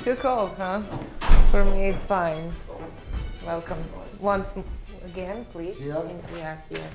Too cold, huh? For me, it's fine. Welcome. Once again, please. Yeah. Yeah, here.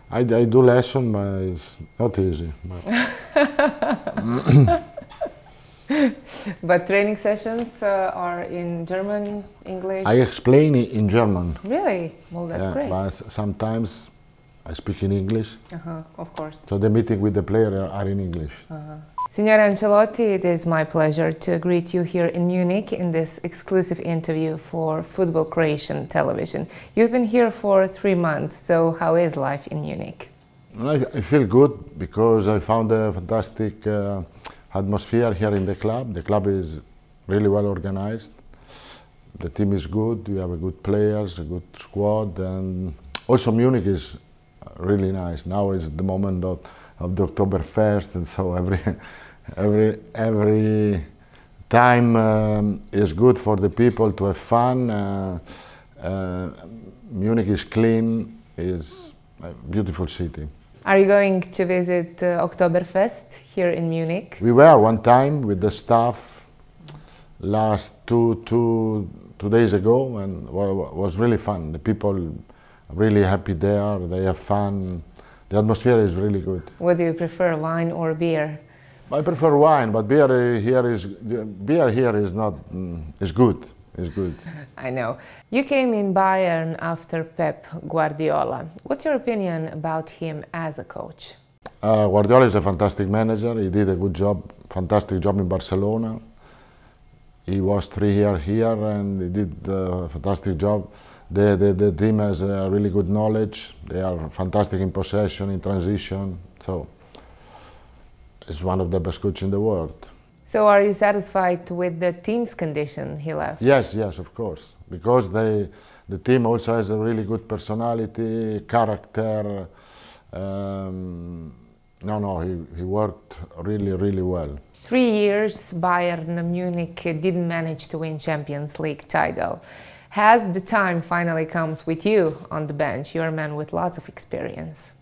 I do lesson, but it's not easy. But training sessions are in German, English? I explain it in German. Really? Well, that's great. But sometimes I speak in English. Of course. So the meeting with the player are in English. Signor Ancelotti, it is my pleasure to greet you here in Munich in this exclusive interview for Football Croatian television. You've been here for 3 months, so how is life in Munich? I feel good because I found a fantastic atmosphere here in the club. The club is really well organized. The team is good, we have good players, a good squad, and also Munich is really nice. Now is the moment of the Oktoberfest, and so every time is good for the people to have fun. Munich is clean, is a beautiful city. Are you going to visit Oktoberfest here in Munich? We were one time with the staff last two days ago, and was really fun. The people are really happy there, they have fun. The atmosphere is really good. What do you prefer, wine or beer? I prefer wine, but beer here is not is good. It's good. I know. You came in Bayern after Pep Guardiola. What's your opinion about him as a coach? Guardiola is a fantastic manager. He did a good job, fantastic job in Barcelona. He was 3 years here and he did a fantastic job. The team has really good knowledge. They are fantastic in possession, in transition. So it's one of the best coaches in the world. So are you satisfied with the team's condition he left? Yes, of course. Because the team also has a really good personality, character. He worked really well. 3 years Bayern Munich didn't manage to win Champions League title. Has the time finally comes with you on the bench? You're a man with lots of experience.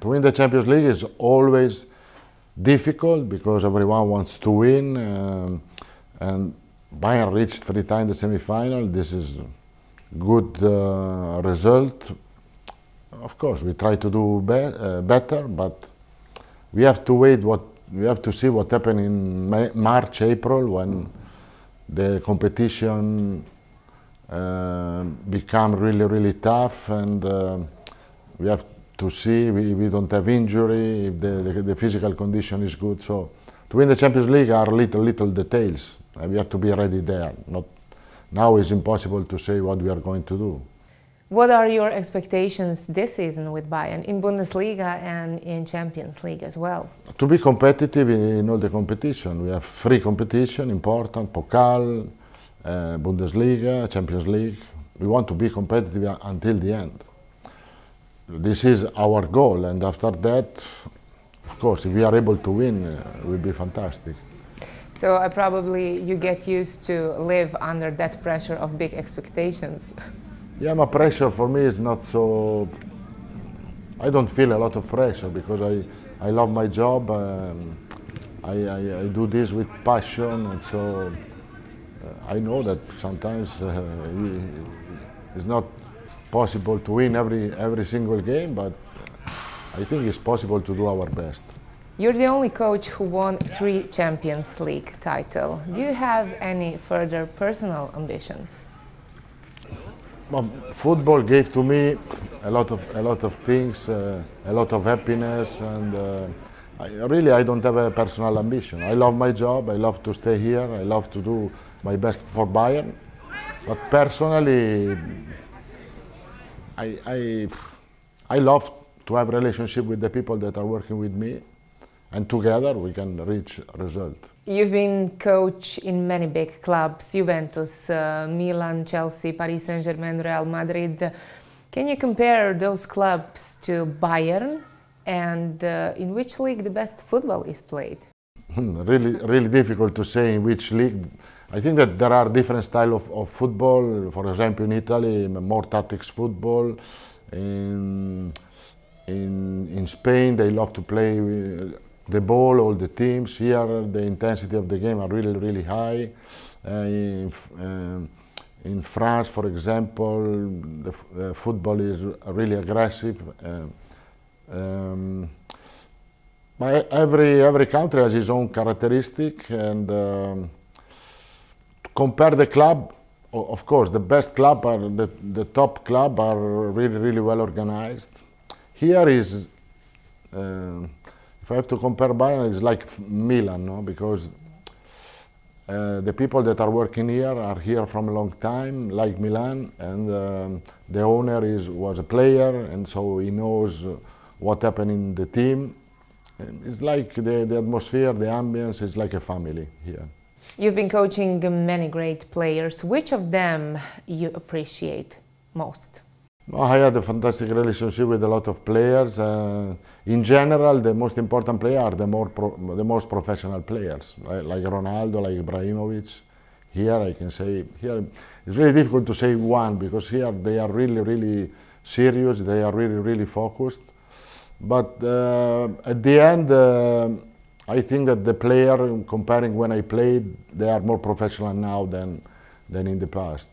To win the Champions League is always difficult because everyone wants to win, and Bayern reached 3 times the semi-final. This is good result. Of course, we try to do better, but we have to wait. We have to see what happened in March, April, when the competition become really tough, and we have to see we don't have injury, if the physical condition is good. So to win the Champions League are little details. We have to be ready there. Now it's impossible to say what we are going to do. What are your expectations this season with Bayern in Bundesliga and in Champions League as well? To be competitive in all the competition. We have 3 competitions, important, Pokal, Bundesliga, Champions League. We want to be competitive until the end. This is our goal, and after that, of course, if we are able to win, it will be fantastic. So probably you get used to live under that pressure of big expectations. Yeah, my pressure for me is not so. I don't feel a lot of pressure because I love my job. I do this with passion, and so I know that sometimes it's not possible to win every single game, but I think it's possible to do our best. You're the only coach who won 3 Champions League titles. Do you have any further personal ambitions? Well, football gave to me a lot of things, a lot of happiness, and I don't have a personal ambition. I love my job. I love to stay here. I love to do my best for Bayern, but personally, I love to have a relationship with the people that are working with me, and together we can reach a result. You've been coach in many big clubs, Juventus, Milan, Chelsea, Paris Saint-Germain, Real Madrid. Can you compare those clubs to Bayern, and in which league the best football is played? Really difficult to say in which league. I think that there are different styles of football. For example, in Italy, more tactics football. In Spain, they love to play the ball, all the teams. Here, the intensity of the game are really high. In France, for example, the football is really aggressive. But every country has its own characteristic, and compare the club. Of course, the best club are the top club are really well organized. Here is, if I have to compare Bayern, it's like Milan, no? Because the people that are working here are here from a long time, like Milan, and the owner was a player, and so he knows what happened in the team. And it's like the atmosphere, the ambience is like a family here. You've been coaching many great players. Which of them you appreciate most? I had a fantastic relationship with a lot of players. In general, the most important players are the most professional players, right? Like Ronaldo, like Ibrahimovic. Here I can say, here it's really difficult to say one, because here they are really serious, they are really focused. But at the end, I think that the player, comparing when I played, they are more professional now than in the past.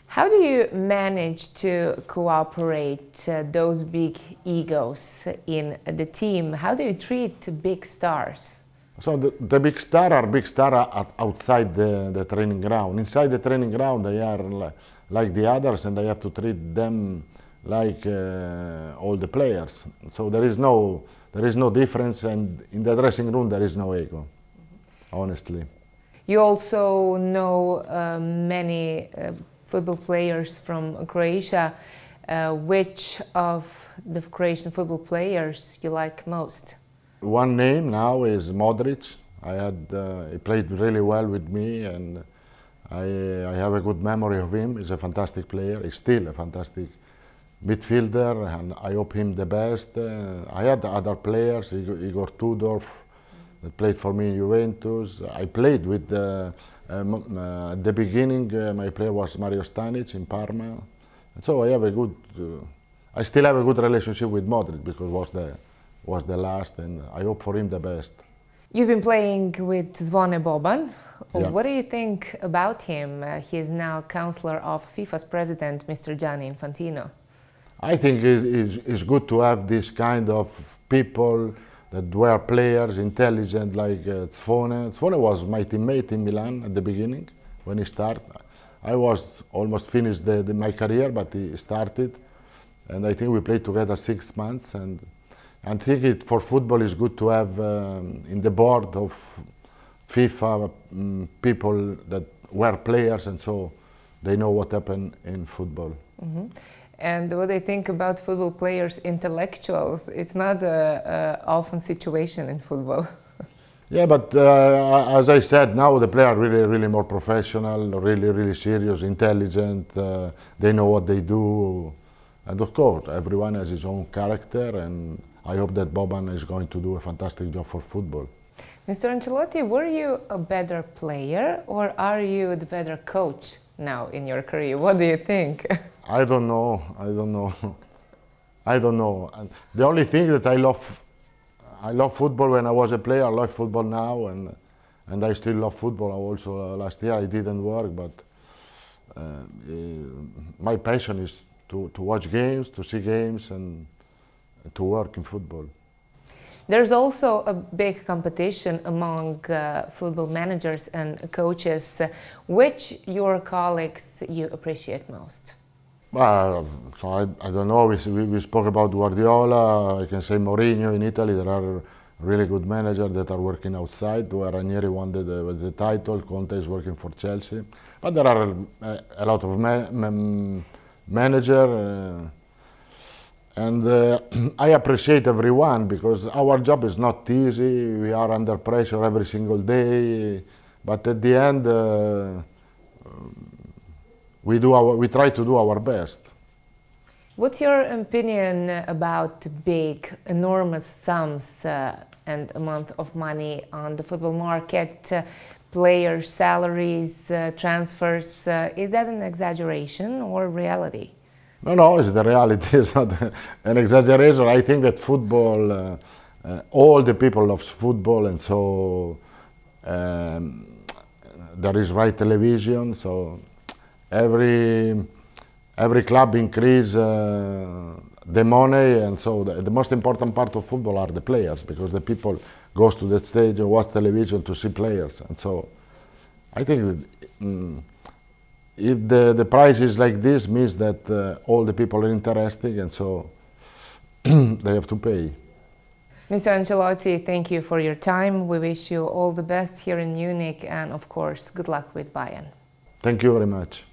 How do you manage to cooperate those big egos in the team? How do you treat big stars? So the big stars are outside the training ground. Inside the training ground, they are like the others, and I have to treat them like all the players. So there is no difference, and in the dressing room there is no ego, honestly. You also know many football players from Croatia. Which of the Croatian football players you like most? One name now is Modric. He played really well with me, and I have a good memory of him. He's a fantastic player. He's still a fantastic midfielder, and I hope him the best. I had other players, Igor Tudor, that played for me in Juventus. I played with, at the beginning, my player was Mario Stanic in Parma. And so I still have a good relationship with Modric, because was the last, and I hope for him the best. You've been playing with Zvone Boban. Yeah. What do you think about him? He is now counselor of FIFA's president, Mr. Gianni Infantino. I think it's good to have this kind of people that were players, intelligent, like Zvone. Zvone was my teammate in Milan at the beginning, when he started. I was almost finished my career, but he started. And I think we played together 6 months. And I think for football it's good to have in the board of FIFA people that were players, and so they know what happened in football. Mm-hmm. And what I think about football players, intellectuals, it's not an often situation in football. Yeah, but as I said, now the players are really more professional, really serious, intelligent. They know what they do, and of course, everyone has his own character. And I hope that Boban is going to do a fantastic job for football. Mr. Ancelotti, were you a better player, or are you the better coach now in your career? What do you think? I don't know. And the only thing that I love football when I was a player. I love football now, and I still love football. Also, last year I didn't work, but my passion is to watch games, to see games, and to work in football. There's also a big competition among football managers and coaches. Which your colleagues you appreciate most? So I don't know. We spoke about Guardiola. I can say Mourinho in Italy. There are really good managers that are working outside. Where Ranieri won the title. Conte is working for Chelsea. But there are a lot of managers. And I appreciate everyone, because our job is not easy. We are under pressure every single day. But at the end, we try to do our best. What's your opinion about big, enormous sums and amount of money on the football market, players' salaries, transfers? Is that an exaggeration or reality? No, it's the reality. It's not an exaggeration. I think that football, all the people love football, and so there is right television, so every club increase the money, and so the most important part of football are the players, because the people goes to the stage and watch television to see players. And so I think that, if the price is like this, means that all the people are interested, and so they have to pay. Mr. Ancelotti, thank you for your time. We wish you all the best here in Munich, and of course, good luck with Bayern. Thank you very much.